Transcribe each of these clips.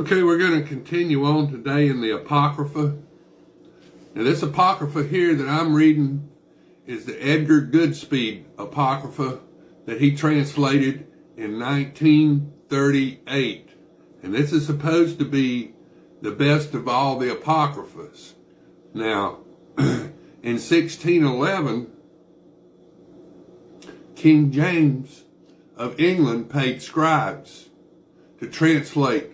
Okay, we're going to continue on today in the Apocrypha. Now, this Apocrypha here that I'm reading is the Edgar Goodspeed Apocrypha that he translated in 1938. And this is supposed to be the best of all the Apocryphas. Now, in 1611, King James of England paid scribes to translate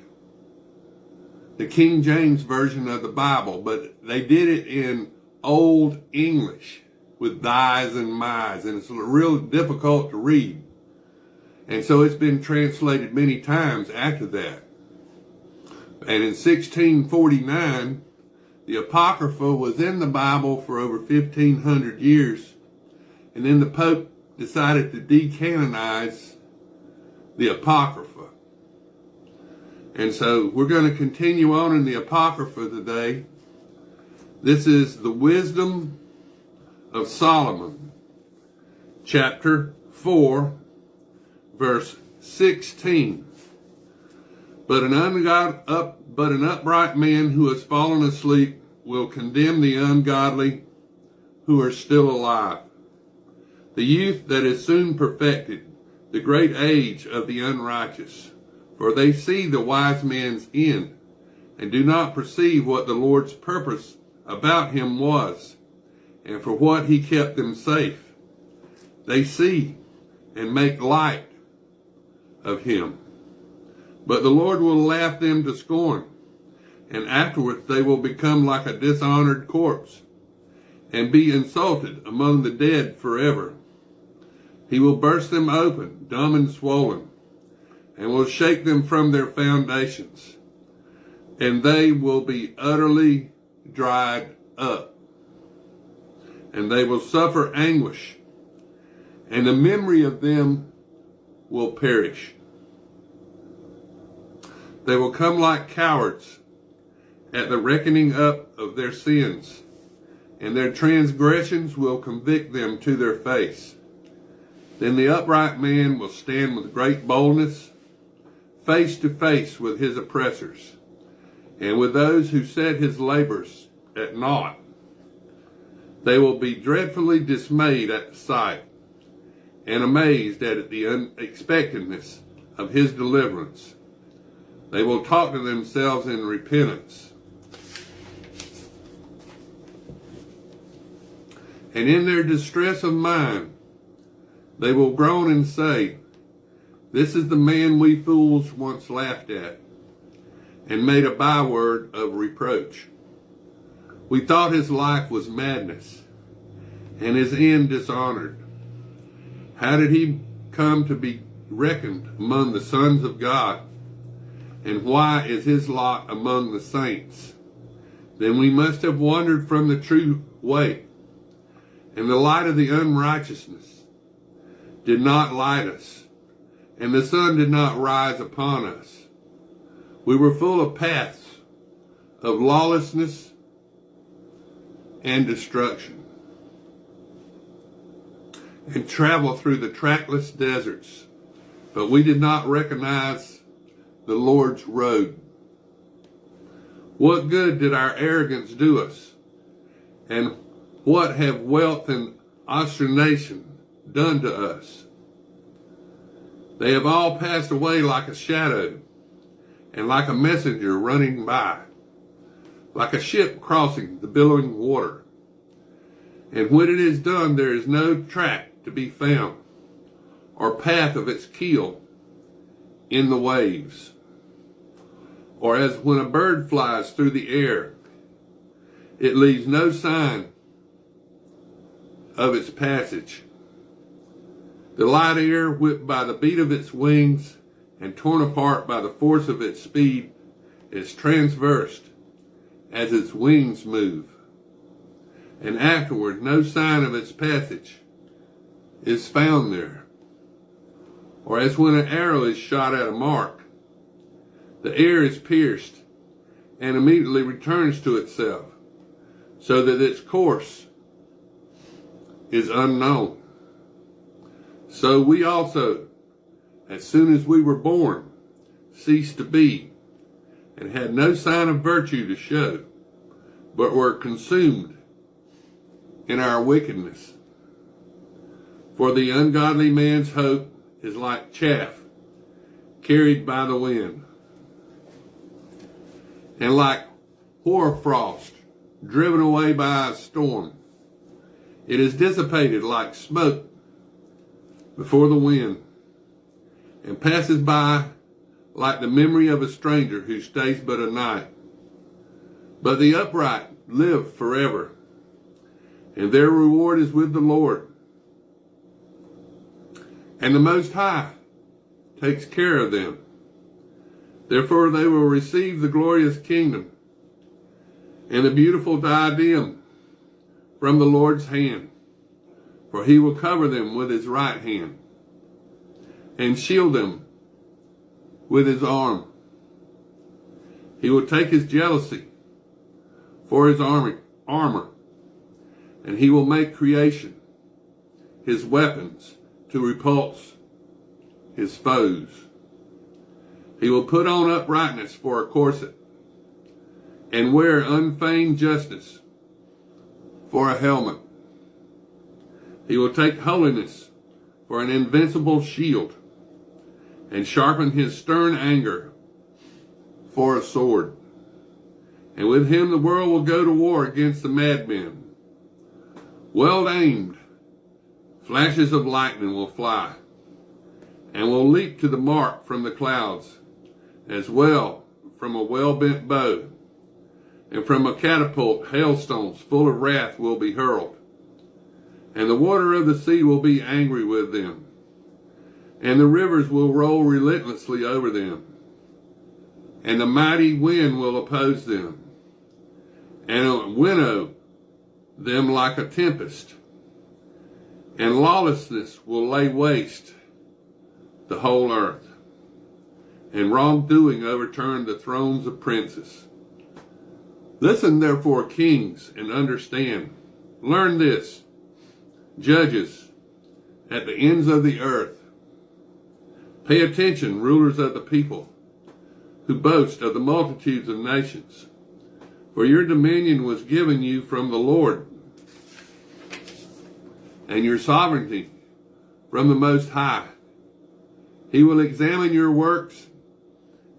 the King James Version of the Bible, but they did it in Old English with thys and mys, and it's real difficult to read. And so it's been translated many times after that. And in 1649, the Apocrypha was in the Bible for over 1,500 years, and then the Pope decided to decanonize the Apocrypha. And so we're going to continue on in the Apocrypha today. This is the Wisdom of Solomon, chapter 4, verse 16. But an upright man who has fallen asleep will condemn the ungodly who are still alive. The youth that is soon perfected, the great age of the unrighteous. For they see the wise man's end, and do not perceive what the Lord's purpose about him was, and for what he kept them safe. They see and make light of him. But the Lord will laugh them to scorn, and afterwards they will become like a dishonored corpse, and be insulted among the dead forever. He will burst them open, dumb and swollen, and will shake them from their foundations, and they will be utterly dried up, and they will suffer anguish, and the memory of them will perish. They will come like cowards at the reckoning up of their sins, and their transgressions will convict them to their face. Then the upright man will stand with great boldness, face to face with his oppressors, and with those who set his labors at naught. They will be dreadfully dismayed at the sight, and amazed at the unexpectedness of his deliverance. They will talk to themselves in repentance, and in their distress of mind, they will groan and say, "This is the man we fools once laughed at, and made a byword of reproach. We thought his life was madness, and his end dishonored. How did he come to be reckoned among the sons of God? And why is his lot among the saints? Then we must have wandered from the true way, and the light of the unrighteousness did not light us, and the sun did not rise upon us. We were full of paths of lawlessness and destruction, and traveled through the trackless deserts, but we did not recognize the Lord's road. What good did our arrogance do us? And what have wealth and ostentation done to us? They have all passed away like a shadow, and like a messenger running by, like a ship crossing the billowing water. And when it is done, there is no track to be found, or path of its keel in the waves. Or as when a bird flies through the air, it leaves no sign of its passage. The light air, whipped by the beat of its wings and torn apart by the force of its speed, is transversed as its wings move. And afterward, no sign of its passage is found there. Or as when an arrow is shot at a mark, the air is pierced and immediately returns to itself, so that its course is unknown. So we also, as soon as we were born, ceased to be, and had no sign of virtue to show, but were consumed in our wickedness. For the ungodly man's hope is like chaff carried by the wind, and like hoarfrost driven away by a storm. It is dissipated like smoke before the wind, and passes by like the memory of a stranger who stays but a night. But the upright live forever, and their reward is with the Lord. And the Most High takes care of them. Therefore they will receive the glorious kingdom and the beautiful diadem from the Lord's hand. For he will cover them with his right hand and shield them with his arm. He will take his jealousy for his armor, and he will make creation his weapons to repulse his foes. He will put on uprightness for a corset and wear unfeigned justice for a helmet. He will take holiness for an invincible shield and sharpen his stern anger for a sword. And with him the world will go to war against the madmen. Well aimed flashes of lightning will fly and will leap to the mark from the clouds, as well from a well-bent bow, and from a catapult hailstones full of wrath will be hurled. And the water of the sea will be angry with them, and the rivers will roll relentlessly over them, and the mighty wind will oppose them, and winnow them like a tempest, and lawlessness will lay waste the whole earth, and wrongdoing overturn the thrones of princes. Listen therefore, kings, and understand. Learn this, judges at the ends of the earth. Pay attention, rulers of the people, who boast of the multitudes of nations. For your dominion was given you from the Lord, and your sovereignty from the Most High. He will examine your works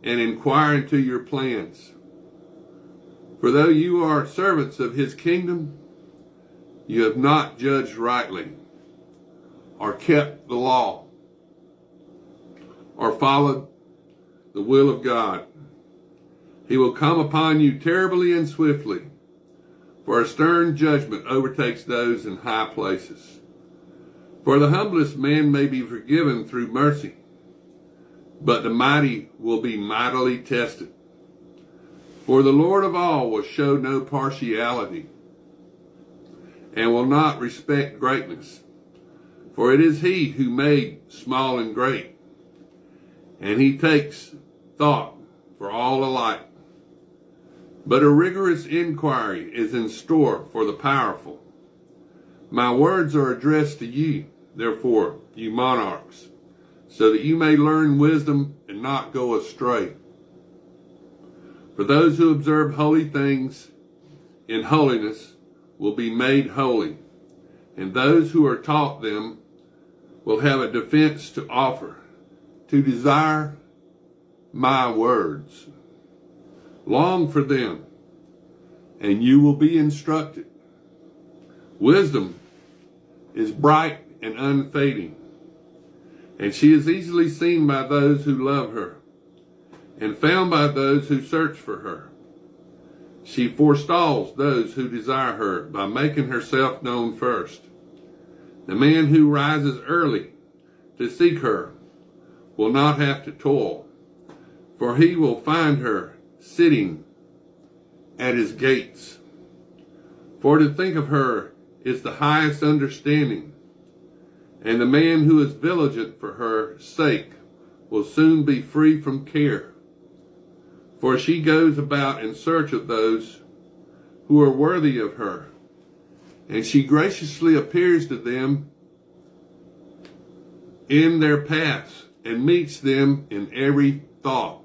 and inquire into your plans. For though you are servants of his kingdom, you have not judged rightly, or kept the law, or followed the will of God. He will come upon you terribly and swiftly, for a stern judgment overtakes those in high places. For the humblest man may be forgiven through mercy, but the mighty will be mightily tested. For the Lord of all will show no partiality, and will not respect greatness. For it is he who made small and great, and he takes thought for all alike. But a rigorous inquiry is in store for the powerful. My words are addressed to you, therefore, you monarchs, so that you may learn wisdom and not go astray. For those who observe holy things in holiness will be made holy, and those who are taught them will have a defense to offer. To desire my words, long for them, and you will be instructed. Wisdom is bright and unfading, and she is easily seen by those who love her, and found by those who search for her. She forestalls those who desire her by making herself known first. The man who rises early to seek her will not have to toil, for he will find her sitting at his gates. For to think of her is the highest understanding, and the man who is vigilant for her sake will soon be free from care. For she goes about in search of those who are worthy of her, and she graciously appears to them in their paths and meets them in every thought.